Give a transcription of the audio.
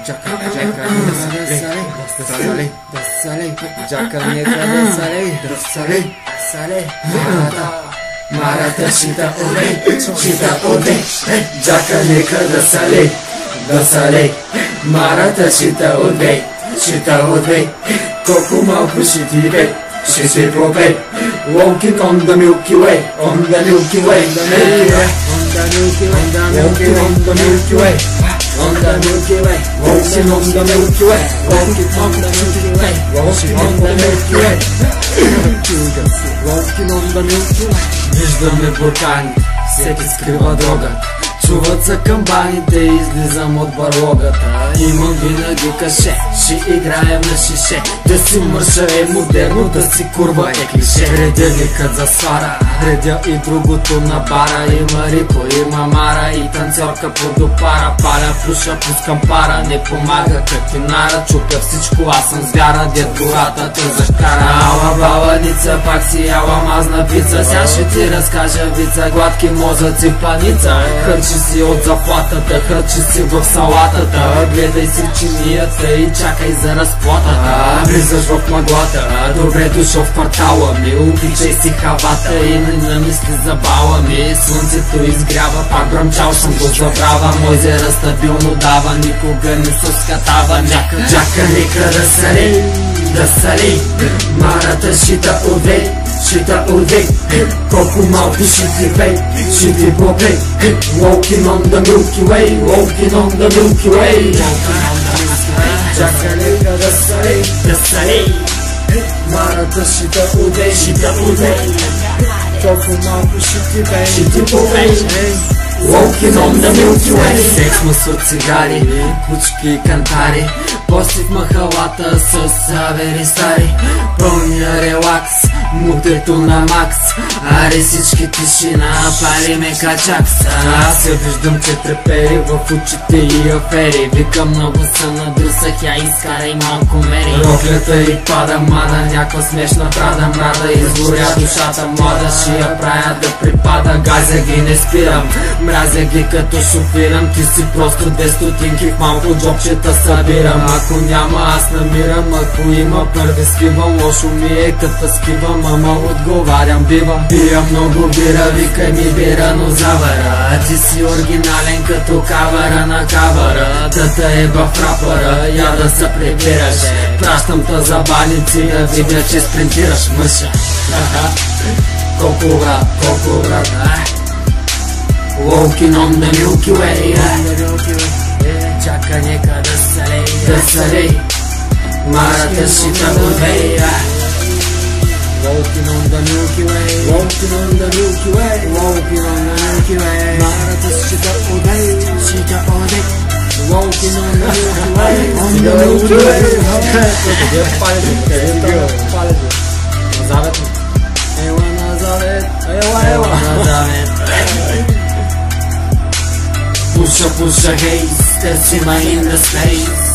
Jaka Marata shita ode Jaka nekha dasale Marata shita ode Kokuma fushitibe Shisipobe Walking on the Milky Way On the Milky Way Walking on the Milky Way On the Milky Way Walking on the Milky Way Walking on the Milky Way Walking on the Milky Way Walking on the Milky Way Виждаме буркани, всеки скрива дрога. Чуват са камбаните, излизам от барлогата. Имам винаги каше, ще играем на шише. Да си мърша е модерно, да си курва е клише. Редя викат за свара, редя и другото на бара. Има Рико, има Мара и танцорка подопара. Паля, пуша, пускам пара, не помага картинара. Чупя всичко, аз съм звяра, дед гората те захкара. Ала баланица, пак си яла мазна пица. Ся ще ти разкажа вица, гладки мозъци паница. Хърчи си от заплатата, хърчи си в салатата. Гледай си чинията и чакай за разплатата. Влизаш в мъглата, добре дошъл в квартала ми. Обичай си хавата и не намисли за бала ми. Слънцето изгрява, пак бръмчал съм го забрава. Мойзера стабилно дава, никога не се скатава. Джака нека да сали Марата шита ode Колко малко ще ти попей Walking on the Milky Way Walking on the Milky Way Джака нека да сали Марата шита ode Колко малко ще ти попей Walking on the Milky Way. Секс, масур, цигари, кучки и кантари. После в махалата с савери стари. Пълния релакс, мутето на макс. Аре всички тишина, пали ме качакс. Аз я виждам, че трепери в очите и афери. Викам много съм надрусах, я изкарай малко мери. Роклята и пада, мада, някаква смешна трада. Мрада изгоря душата млада, ще я правя да припада. Газя ги не спирам, мразя ги като шофирам. Ти си просто 2 стотинки в малко джобчета събирам. Ако няма аз намирам, ако има първи скивам. Лошо ми е като скивам, ама отговарям бивам. Пия много бира, викай ми бира, но завара. Ти си оригинален като кавара на кавара. Тата еба в рапъра, я да се прибираш. Пращам та за баници да видя, че спринтираш мъша. Колко брат Walking on the Milky Way Чака нека да сали Марата шита ode Walking on the Milky Way Walking on the Milky Way Walking on the Milky Way Марата шита ode Walking on the Milky Way On the Milky Way Назавет Ела Назавет Pusha haze, that's in my inner space